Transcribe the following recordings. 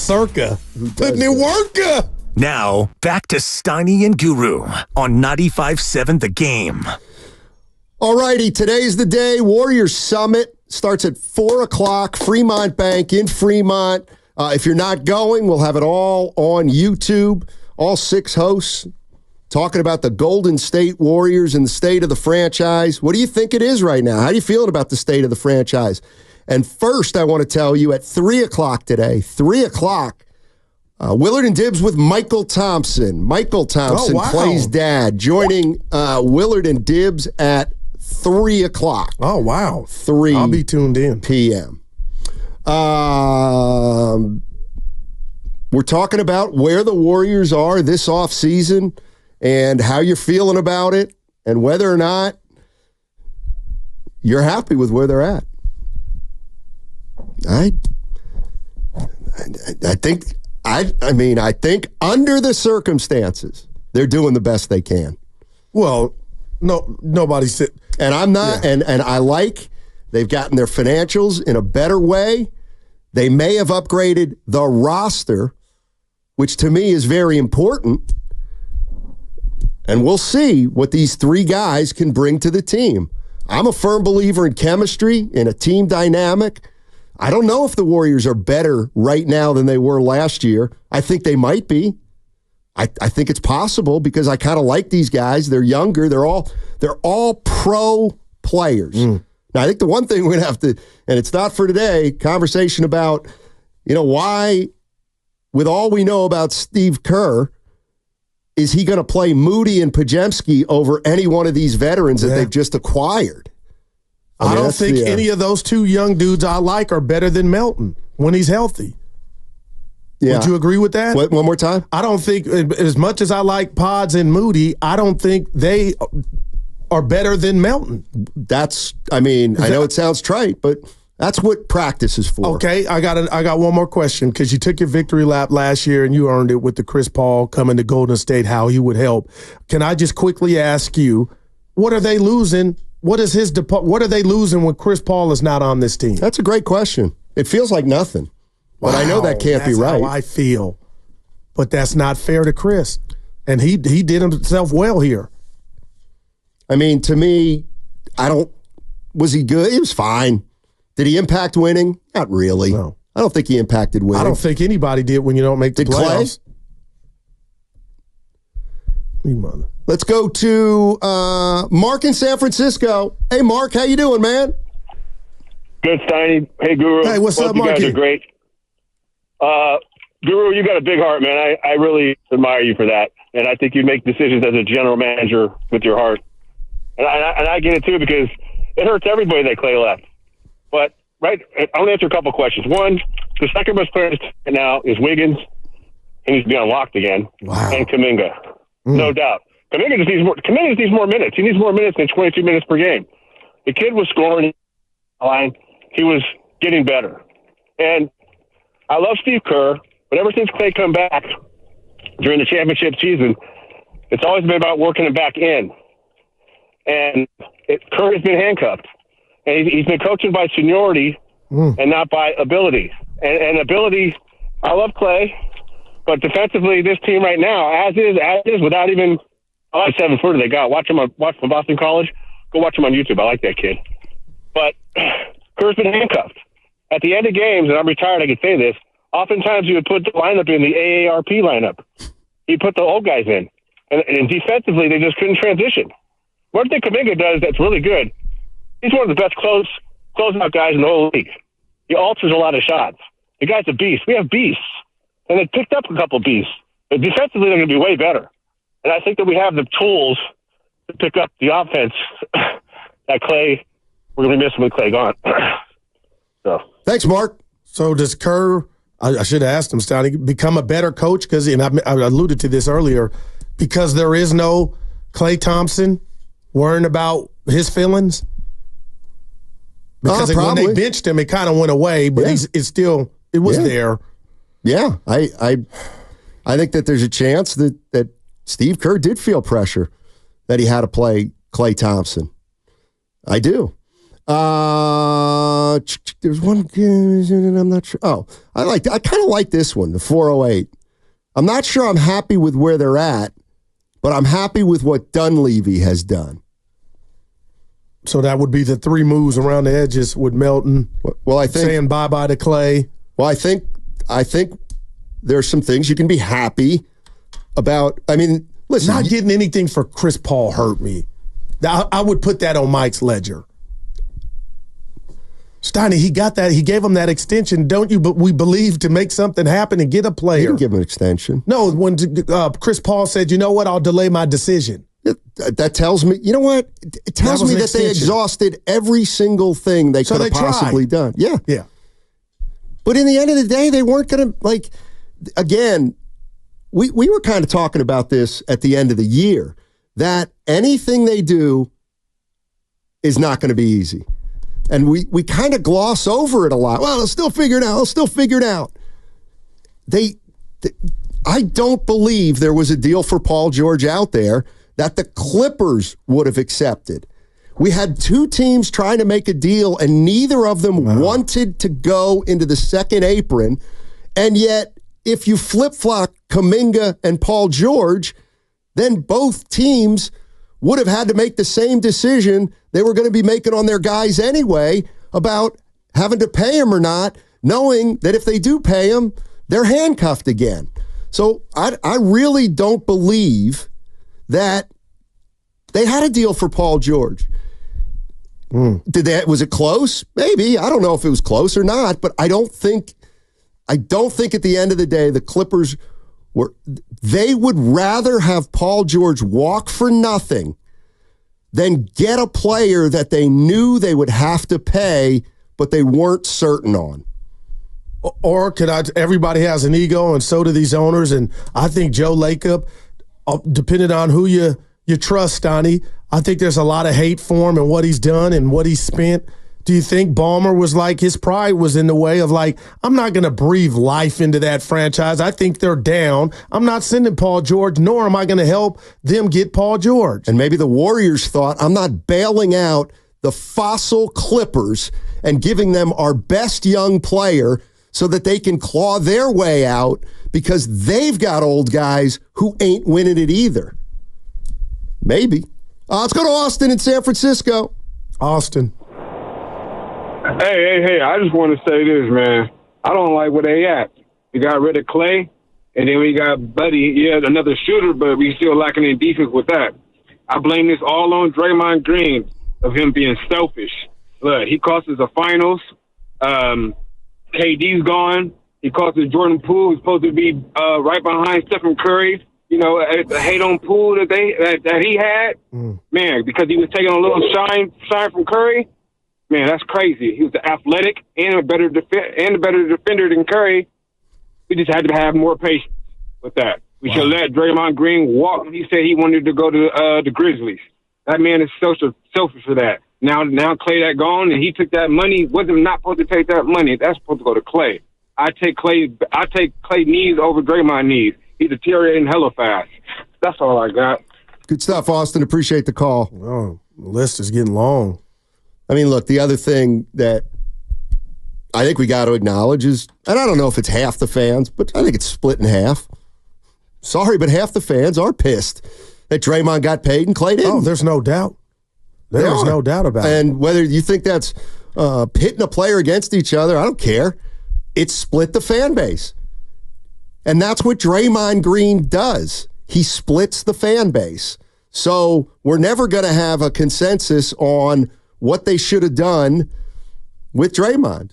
circa. Putting in work. Now, back to Steiny and Guru on 95.7 The Game. All righty, today's the day. Warriors Summit starts at 4 o'clock, Fremont Bank in Fremont. If you're not going, we'll have it all on YouTube. All 6 hosts talking about the Golden State Warriors and the state of the franchise. What do you think it is right now? How are you feeling about the state of the franchise? And first, I want to tell you at 3 o'clock today, 3 o'clock, Willard and Dibs with Michael Thompson. Michael Thompson, Clay's dad, joining Willard and Dibs at 3 o'clock. Oh, wow. 3 I'll be tuned in. p.m. We're talking about where the Warriors are this offseason and how you're feeling about it and whether or not you're happy with where they're at. I think under the circumstances, they're doing the best they can. Well, nobody said. And I'm not, and I like they've gotten their financials in a better way. They may have upgraded the roster, which to me is very important. And we'll see what these 3 guys can bring to the team. I'm a firm believer in chemistry, in a team dynamic. I don't know if the Warriors are better right now than they were last year. I think they might be. I think it's possible because I kind of like these guys. They're younger. They're all pro players. Now, I think the one thing we're going to have to, and it's not for today, conversation about, why, with all we know about Steve Kerr, is he going to play Moody and Podziemski over any one of these veterans that they've just acquired? I don't think any of those 2 young dudes I like are better than Melton when he's healthy. Yeah. Would you agree with that? One more time? I don't think, as much as I like Pods and Moody, I don't think they are better than Melton. I know it sounds trite, but that's what practice is for. Okay, I got one more question because you took your victory lap last year and you earned it with the Chris Paul coming to Golden State, how he would help. Can I just quickly ask you, what are they losing? What are they losing when Chris Paul is not on this team? That's a great question. It feels like nothing, but I know that can't be right. That's how I feel, but that's not fair to Chris, and he did himself well here. I mean, to me, was he good? He was fine. Did he impact winning? Not really. No. I don't think he impacted winning. I don't think anybody did when you don't make the playoffs. Klay? Let's go to Mark in San Francisco. Hey, Mark, how you doing, man? Good, Steiny. Hey, Guru. Hey, what's up, Mark? You guys are great. Guru, you got a big heart, man. I really admire you for that. And I think you make decisions as a general manager with your heart. And I get it, too, because it hurts everybody that Klay left. But, right, I want to answer a couple questions. One, the second best player right now is Wiggins. He needs to be unlocked again. Wow. And Kuminga. No doubt. Kuminga just needs more minutes. He needs more minutes than 22 minutes per game. The kid was scoring line. He was getting better. And I love Steve Kerr, but ever since Klay come back during the championship season, it's always been about working him back in. And Kerr has been handcuffed. And he's been coaching by seniority and not by ability. And ability, I love Klay, but defensively, this team right now, as is, without even a 7-footer they got. Watch from Boston College. Go watch him on YouTube. I like that kid. But Kerr's been handcuffed. At the end of games, and I'm retired, I can say this, oftentimes he would put the lineup in the AARP lineup. He put the old guys in. And defensively, they just couldn't transition. One thing Kuminga does that's really good, he's one of the best closeout guys in the whole league. He alters a lot of shots. The guy's a beast. We have beasts. And they picked up a couple beasts. But defensively, they're going to be way better. And I think that we have the tools to pick up the offense that Klay, we're going to be missing with Klay gone. So thanks, Mark. So does Kerr, I should have asked him, Steiny, become a better coach? Because, and I alluded to this earlier, because there is no Klay Thompson worrying about his feelings? Because when they benched him, it kind of went away, but it was there. Yeah, I think that there's a chance that Steve Kerr did feel pressure that he had to play Klay Thompson. I do. There's one, and I'm not sure. Oh, I kind of like this one, the 408. I'm not sure I'm happy with where they're at, but I'm happy with what Dunleavy has done. So that would be the 3 moves around the edges with Melton. Well, I think saying bye-bye to Klay. Well, I think there's some things you can be happy about. I mean, listen. Not getting anything for Chris Paul hurt me. I would put that on Mike's ledger. Steiny, he got that. He gave him that extension, don't you? But we believe to make something happen and get a player. He didn't give him an extension. No, when Chris Paul said, you know what, I'll delay my decision. That tells me, you know what? It tells me that they exhausted every single thing they could have possibly done. Yeah. Yeah. But in the end of the day, they weren't going to, again, we were kind of talking about this at the end of the year, that anything they do is not going to be easy. And we kind of gloss over it a lot. Well, they'll still figure it out. I don't believe there was a deal for Paul George out there that the Clippers would have accepted. We had 2 teams trying to make a deal, and neither of them wanted to go into the second apron. And yet, if you flip-flop Kuminga and Paul George, then both teams would have had to make the same decision they were going to be making on their guys anyway about having to pay them or not, knowing that if they do pay them, they're handcuffed again. So I really don't believe that they had a deal for Paul George. Was it close? Maybe. I don't know if it was close or not, but I don't think at the end of the day the Clippers they would rather have Paul George walk for nothing than get a player that they knew they would have to pay, but they weren't certain on. Or everybody has an ego, and so do these owners. And I think Joe Lacob, depending on who you trust, Steiny, I think there's a lot of hate for him and what he's done and what he's spent. Do you think Ballmer was his pride was in the way of I'm not going to breathe life into that franchise. I think they're down. I'm not sending Paul George, nor am I going to help them get Paul George. And maybe the Warriors thought, I'm not bailing out the fossil Clippers and giving them our best young player so that they can claw their way out because they've got old guys who ain't winning it either. Maybe. Let's go to Austin in San Francisco. Austin. Hey, I just want to say this, man. I don't like where they at. We got rid of Klay, and then we got Buddy. Yeah, another shooter, but we still lacking in defense with that. I blame this all on Draymond Green of him being selfish. Look, he cost us the finals. KD's gone. He cost us Jordan Poole, who's supposed to be right behind Stephen Curry. You know, the hate on Poole that he had, man, because he was taking a little shine from Curry. Man, that's crazy. He was athletic and a better defender than Curry. We just had to have more patience with that. We should let Draymond Green walk when he said he wanted to go to the Grizzlies. That man is selfish for that. Now Klay that gone, and he took that money. Wasn't not supposed to take that money. That's supposed to go to Klay. I take Klay knees over Draymond knees. He's deteriorating hella fast. That's all I got. Good stuff, Austin. Appreciate the call. Oh, the list is getting long. I mean, look, the other thing that I think we got to acknowledge is, and I don't know if it's half the fans, but I think it's split in half. Sorry, but half the fans are pissed that Draymond got paid and Klay didn't. Oh, there's no doubt. There's no doubt about it. And whether you think that's pitting a player against each other, I don't care. It's split the fan base. And that's what Draymond Green does. He splits the fan base. So we're never going to have a consensus on what they should have done with Draymond,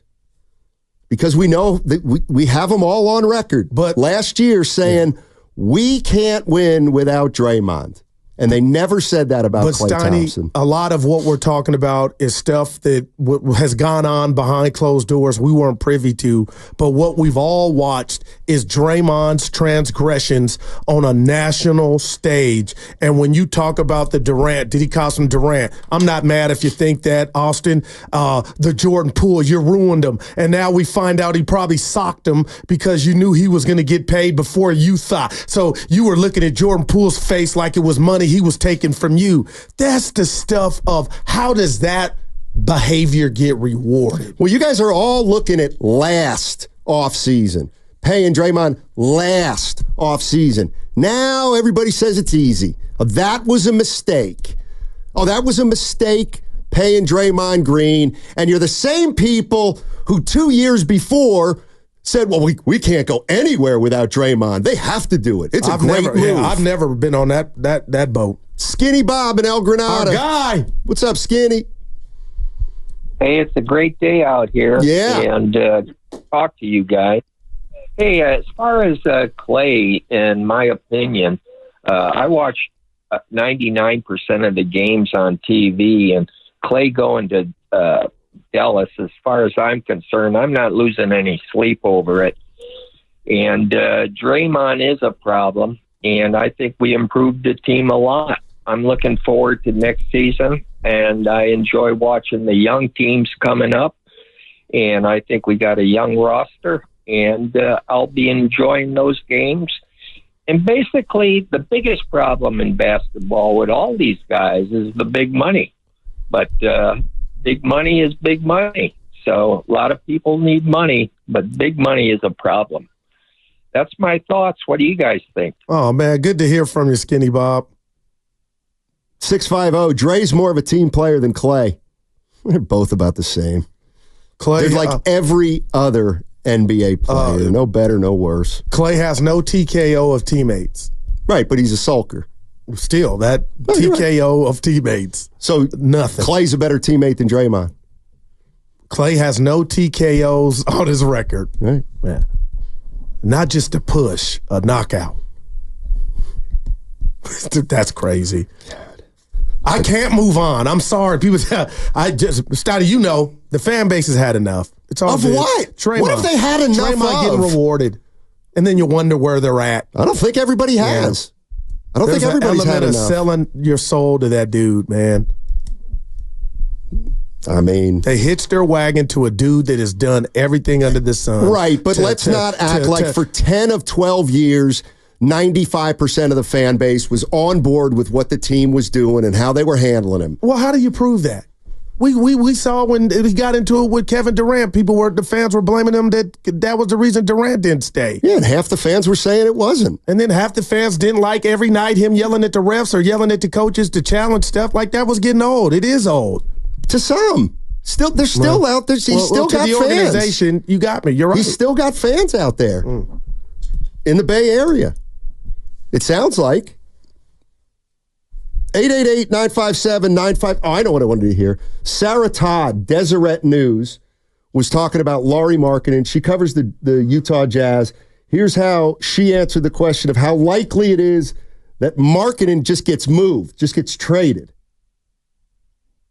because we know that we have them all on record. But last year saying we can't win without Draymond. And they never said that about Klay Thompson. A lot of what we're talking about is stuff that has gone on behind closed doors we weren't privy to. But what we've all watched is Draymond's transgressions on a national stage. And when you talk about the Durant, did he cost him Durant? I'm not mad if you think that, Austin. The Jordan Poole, you ruined him. And now we find out he probably socked him because you knew he was going to get paid before you thought. So you were looking at Jordan Poole's face like it was money he was taken from you. That's the stuff of how does that behavior get rewarded. Well, you guys are all looking at last offseason, paying Draymond last offseason. Now everybody says it's easy. Oh, that was a mistake. Paying Draymond Green. And you're the same people who 2 years before said, well, we can't go anywhere without Draymond. They have to do it. It's a great move. Yeah, I've never been on that boat. Skinny Bob in El Granada. Our guy. What's up, Skinny? Hey, it's a great day out here. Yeah. And talk to you guys. Hey, as far as Klay, in my opinion, I watch 99% of the games on TV, and Klay going to Dallas, as far as I'm concerned, I'm not losing any sleep over it. And Draymond is a problem, and I think we improved the team a lot. I'm looking forward to next season, and I enjoy watching the young teams coming up, and I think we got a young roster, and I'll be enjoying those games. And basically, the biggest problem in basketball with all these guys is the big money. But big money is big money. So a lot of people need money, but big money is a problem. That's my thoughts. What do you guys think? Oh, man, good to hear from you, Skinny Bob. 650, Dre's more of a team player than Klay. They're both about the same. Klay, they're like every other NBA player. No better, no worse. Klay has no TKO of teammates. Right, but he's a sulker. Still, that TKO of teammates. So nothing. Klay's a better teammate than Draymond. Klay has no TKOs on his record. Right. Yeah. Not just a push, a knockout. That's crazy. I can't move on. I'm sorry. People say, Steiny, you know, the fan base has had enough. It's all of good. What? Draymond. What have they had enough Draymond of? Getting rewarded. And then you wonder where they're at. I don't think everybody has. I don't think everybody's had enough. Selling your soul to that dude, man. I mean, they hitched their wagon to a dude that has done everything under the sun. Right, but let's not act like for 10 of 12 years, 95% of the fan base was on board with what the team was doing and how they were handling him. Well, how do you prove that? We saw when he got into it with Kevin Durant, the fans were blaming him that was the reason Durant didn't stay. Yeah, and half the fans were saying it wasn't. And then half the fans didn't like every night him yelling at the refs or yelling at the coaches to challenge stuff. Like, that was getting old. It is old. To some. They're still out there. He's still got fans. To the organization, you got me. You're right. He's still got fans out there in the Bay Area. It sounds like. 888-957-95. Oh, I know what I wanted to hear. Sarah Todd, Deseret News, was talking about Lauri Markkanen. She covers the Utah Jazz. Here's how she answered the question of how likely it is that Markkanen just gets moved, just gets traded.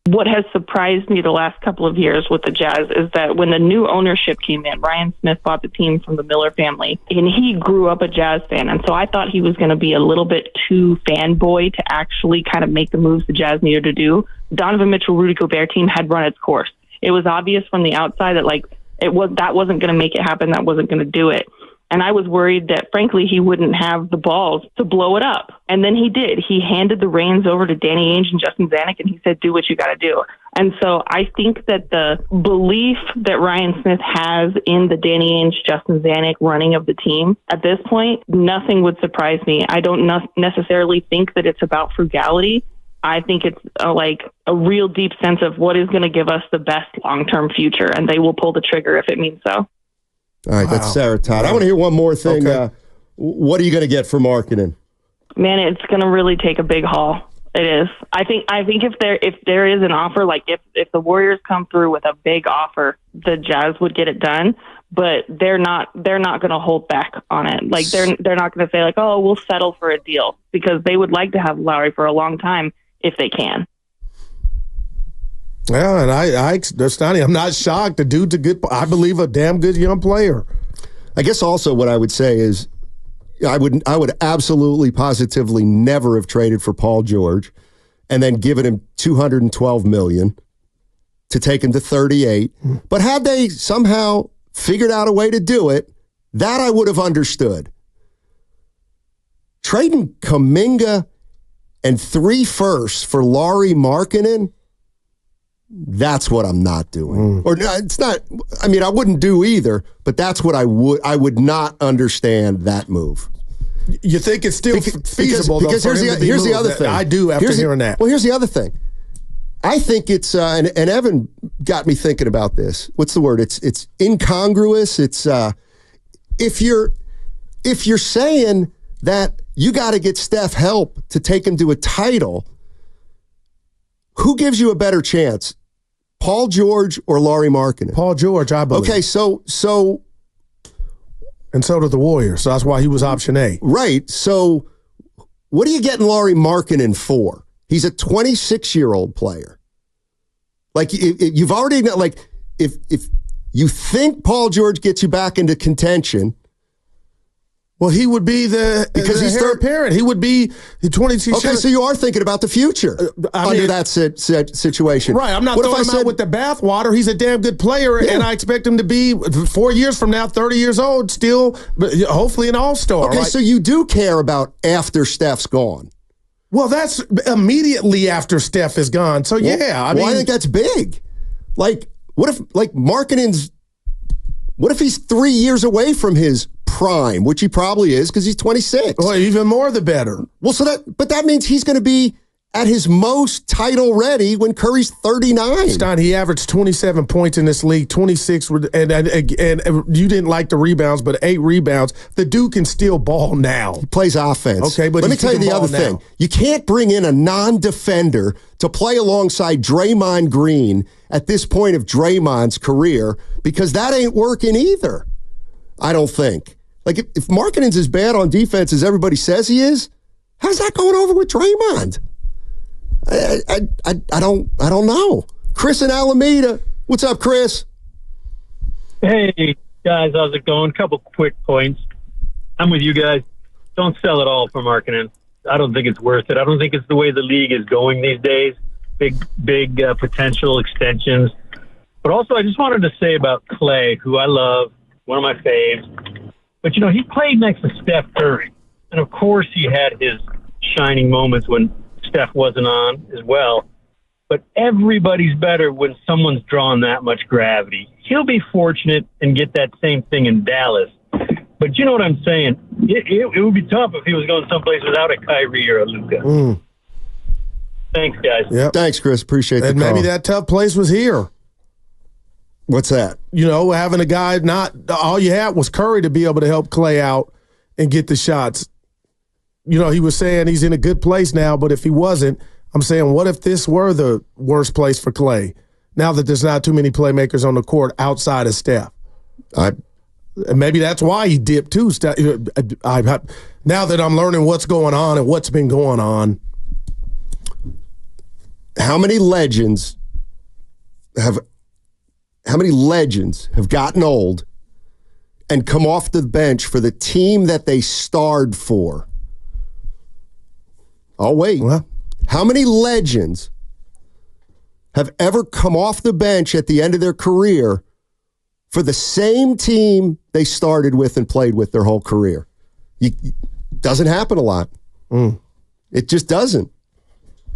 What has surprised me the last couple of years with the Jazz is that when the new ownership came in, Ryan Smith bought the team from the Miller family, and he grew up a Jazz fan. And so I thought he was going to be a little bit too fanboy to actually kind of make the moves the Jazz needed to do. Donovan Mitchell, Rudy Gobert team had run its course. It was obvious from the outside that that wasn't going to make it happen. That wasn't going to do it. And I was worried that, frankly, he wouldn't have the balls to blow it up. And then he did. He handed the reins over to Danny Ainge and Justin Zanuck, and he said, do what you got to do. And so I think that the belief that Ryan Smith has in the Danny Ainge, Justin Zanuck running of the team, at this point, nothing would surprise me. I don't necessarily think that it's about frugality. I think it's a real deep sense of what is going to give us the best long-term future, and they will pull the trigger if it means so. All right, that's Sarah Todd. I want to hear one more thing. Okay. What are you going to get for Markkanen? Man, it's going to really take a big haul. It is. I think if there is an offer, like if the Warriors come through with a big offer, the Jazz would get it done. But they're not going to hold back on it. Like they're not going to say like, oh, we'll settle for a deal, because they would like to have Lowry for a long time if they can. Yeah, and Steiny, I'm not shocked. The dude's I believe a damn good young player. I guess also what I would say is I would absolutely positively never have traded for Paul George and then given him $212 million to take him to 38. But had they somehow figured out a way to do it, that I would have understood. Trading Kuminga and 3 firsts for Lauri Markkanen, That's what I'm not doing. Or no, it's not. I mean, I wouldn't do either, but that's what I would not understand that move. You think it's still feasible? Because here's the other thing. I do after hearing that. Well, here's the other thing. I think it's and Evan got me thinking about this. What's the word? It's incongruous. It's if you're saying that you got to get Steph help to take him to a title, who gives you a better chance, Paul George or Lauri Markkanen? Paul George, I believe. Okay, so and so did the Warriors. So that's why he was option A. Right. So what are you getting Lauri Markkanen for? He's a 26-year-old player. Like you've already if you think Paul George gets you back into contention. Well, he would be because he's heir apparent. He would be the 26. Okay, so you are thinking about the future under that situation. Right. I'm not throwing him out with the bathwater. He's a damn good player, and I expect him to be 4 years from now, 30 years old, still, hopefully an all-star. Okay, so you do care about after Steph's gone. Well, that's immediately after Steph is gone. So, I think that's big. Like, what if he's 3 years away from his prime, which he probably is because he's 26. Well, even more the better. Well, but that means he's going to be at his most title ready when Curry's 39. Stein, he averaged 27 points in this league, 26, and you didn't like the rebounds, but 8 rebounds. The dude can still ball now. He plays offense. Okay, but let me tell you the other thing. You can't bring in a non-defender to play alongside Draymond Green at this point of Draymond's career because that ain't working either, I don't think. Like, if Markkanen's as bad on defense as everybody says he is, how's that going over with Draymond? I don't know. Chris in Alameda. What's up, Chris? Hey, guys. How's it going? Couple quick points. I'm with you guys. Don't sell it all for Markkanen. I don't think it's worth it. I don't think it's the way the league is going these days. Big potential extensions. But also, I just wanted to say about Klay, who I love, one of my faves. But, he played next to Steph Curry. And, of course, he had his shining moments when Steph wasn't on as well. But everybody's better when someone's drawing that much gravity. He'll be fortunate and get that same thing in Dallas. But you know what I'm saying? It would be tough if he was going someplace without a Kyrie or a Luka. Thanks, guys. Yep. Thanks, Chris. Appreciate the call. And maybe that tough place was here. What's that? Having a guy, not all you had was Curry to be able to help Klay out and get the shots. He was saying he's in a good place now, but if he wasn't, I'm saying, what if this were the worst place for Klay? Now that there's not too many playmakers on the court outside of Steph. And maybe that's why he dipped too. Now that I'm learning what's going on and what's been going on. How many legends have gotten old and come off the bench for the team that they starred for? Oh, wait. Well, how many legends have ever come off the bench at the end of their career for the same team they started with and played with their whole career? Doesn't happen a lot. It just doesn't.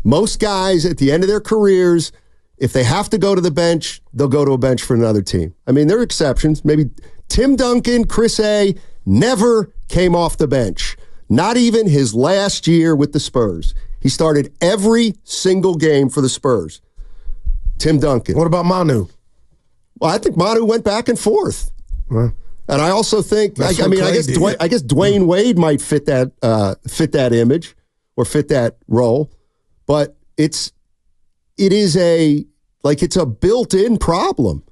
Most guys at the end of their careers, if they have to go to the bench, they'll go to a bench for another team. I mean, there are exceptions. Maybe Tim Duncan, Chris A. never came off the bench. Not even his last year with the Spurs. He started every single game for the Spurs. Tim Duncan. What about Manu? Well, I think Manu went back and forth. Well, and I also think, I guess Dwayne Wade might fit that image or fit that role. But it's a built-in problem.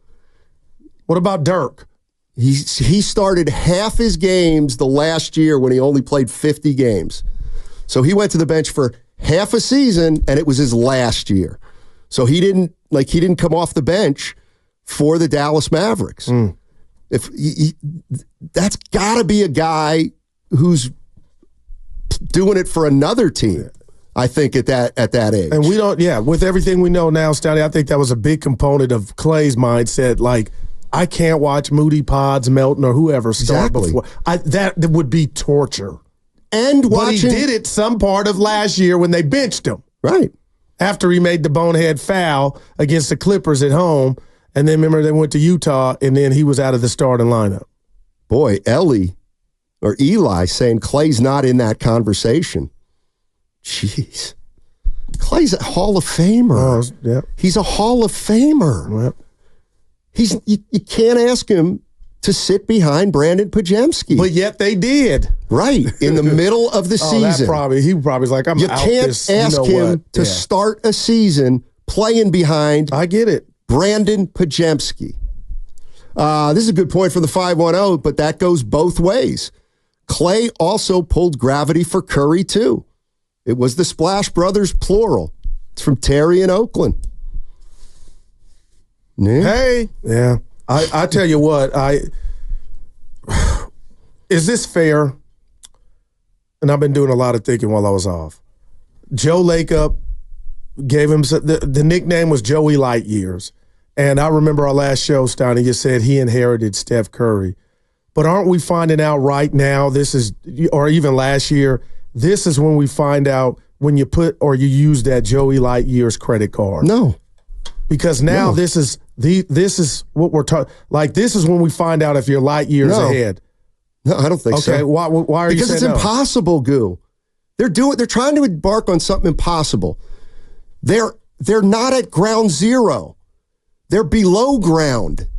What about Dirk? He started half his games the last year when he only played 50 games. So he went to the bench for half a season, and it was his last year. So he didn't come off the bench for the Dallas Mavericks. That's got to be a guy who's doing it for another team. I think at that age. And we don't, with everything we know now, Stoney, I think that was a big component of Klay's mindset. Like, I can't watch Moody Pods, Melton, or whoever start before. That would be torture. But he did it some part of last year when they benched him. Right. after he made the bonehead foul against the Clippers at home. And then remember they went to Utah, and then he was out of the starting lineup. Boy, Eli saying Klay's not in that conversation. Jeez. Klay's a Hall of Famer. Oh, yeah. He's a Hall of Famer. Yep. You can't ask him to sit behind Brandon Podziemski. But yet they did. Right. In the middle of the season. He probably's like, I'm you out can't this. ask him to start a season playing behind I get it. Brandon Podziemski. This is a good point from the 510, but that goes both ways. Klay also pulled gravity for Curry, too. It was the Splash Brothers, plural. It's from Terry in Oakland. Yeah. Hey. Yeah. I tell you what, is this fair? And I've been doing a lot of thinking while I was off. Joe Lacob gave him, the nickname was Joey Light Years. And I remember our last show, Steiny, you said he inherited Steph Curry. But aren't we finding out right now, or even last year, this is when we find out when you you use that Joey Light Years credit card? No. Because now this is what we're talking. Like, this is when we find out if you're light years ahead. No, I don't think so. Okay, why are you saying Because it's impossible, Goo. They're trying to embark on something impossible. They're not at ground zero. They're below ground.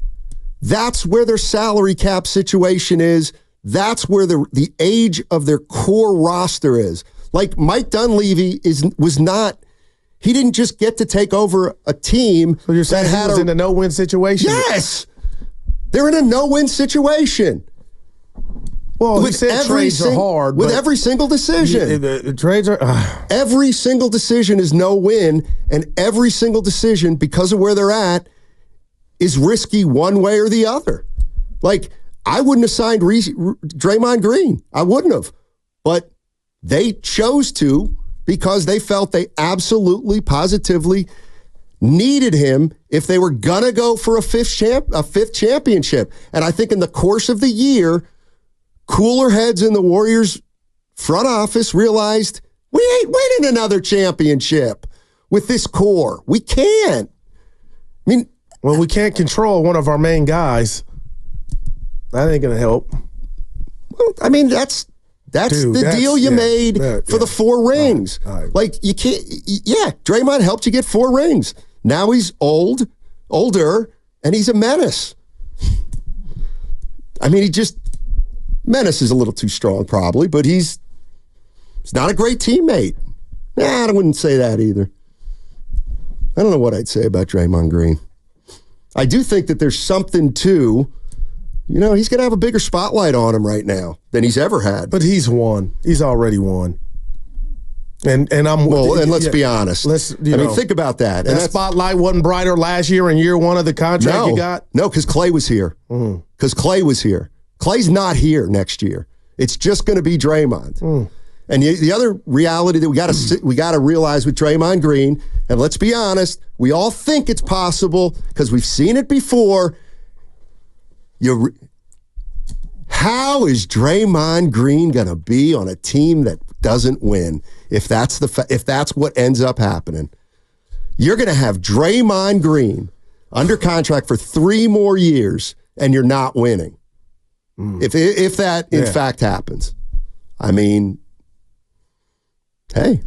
That's where their salary cap situation is. That's where the age of their core roster is. Like, Mike Dunleavy was not. He didn't just get to take over a team so you're saying that he was in a no-win situation? Yes! They're in a no-win situation. Well, he said trades are hard. With every single decision. The trades are... Every single decision is no-win, and every single decision, because of where they're at, is risky one way or the other. Like, I wouldn't have signed Draymond Green. I wouldn't have. But they chose to because they felt they absolutely, positively needed him if they were going to go for a fifth championship. And I think in the course of the year, cooler heads in the Warriors front office realized we ain't winning another championship with this core. We can't. I mean, well, we can't control one of our main guys. That ain't going to help. Well, I mean, that's the deal you made for the 4 rings. All right. Like, you can't, Draymond helped you get 4 rings. Now he's older, and he's a menace. I mean, menace is a little too strong probably, but he's not a great teammate. Nah, I wouldn't say that either. I don't know what I'd say about Draymond Green. I do think that there's something to, he's going to have a bigger spotlight on him right now than he's ever had. But he's won. He's already won. And let's be honest. Think about that. That spotlight wasn't brighter last year in year 1 of the contract you got? No, because Klay was here. Because Klay was here. Clay's not here next year. It's just going to be Draymond. And the other reality that we got to realize with Draymond Green, and let's be honest, we all think it's possible because we've seen it before. How is Draymond Green going to be on a team that doesn't win if that's what ends up happening? You're going to have Draymond Green under contract for 3 more years, and you're not winning. If that in fact happens. I mean, hey,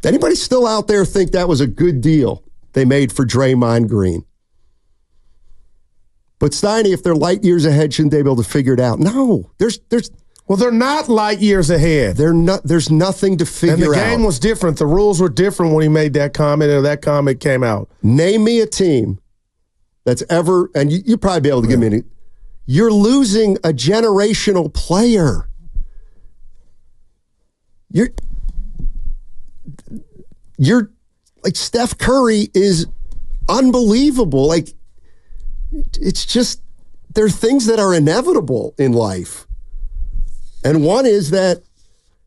anybody still out there think that was a good deal they made for Draymond Green? But Steiny, if they're light years ahead, shouldn't they be able to figure it out? No, well, they're not light years ahead. There's nothing to figure out. And the game was different. The rules were different when he made that comment, or that comment came out. Name me a team that's ever, and you'll probably be able to give me you're losing a generational player. You're like, Steph Curry is unbelievable. Like, it's just, there are things that are inevitable in life. And one is that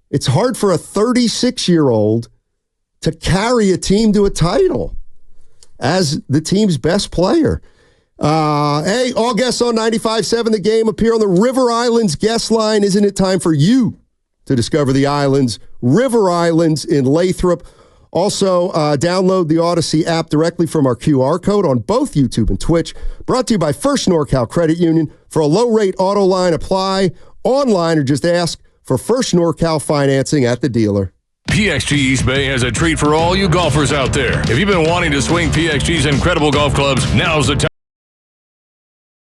it's hard for a 36-year-old to carry a team to a title as the team's best player. Hey, all guests on 95.7 The Game appear on the River Islands guest line. Isn't it time for you to discover the islands? River Islands in Lathrop. Also, download the Odyssey app directly from our QR code on both YouTube and Twitch. Brought to you by First NorCal Credit Union. For a low-rate auto line, apply online or just ask for First NorCal financing at the dealer. PXG East Bay has a treat for all you golfers out there. If you've been wanting to swing PXG's incredible golf clubs, now's the time.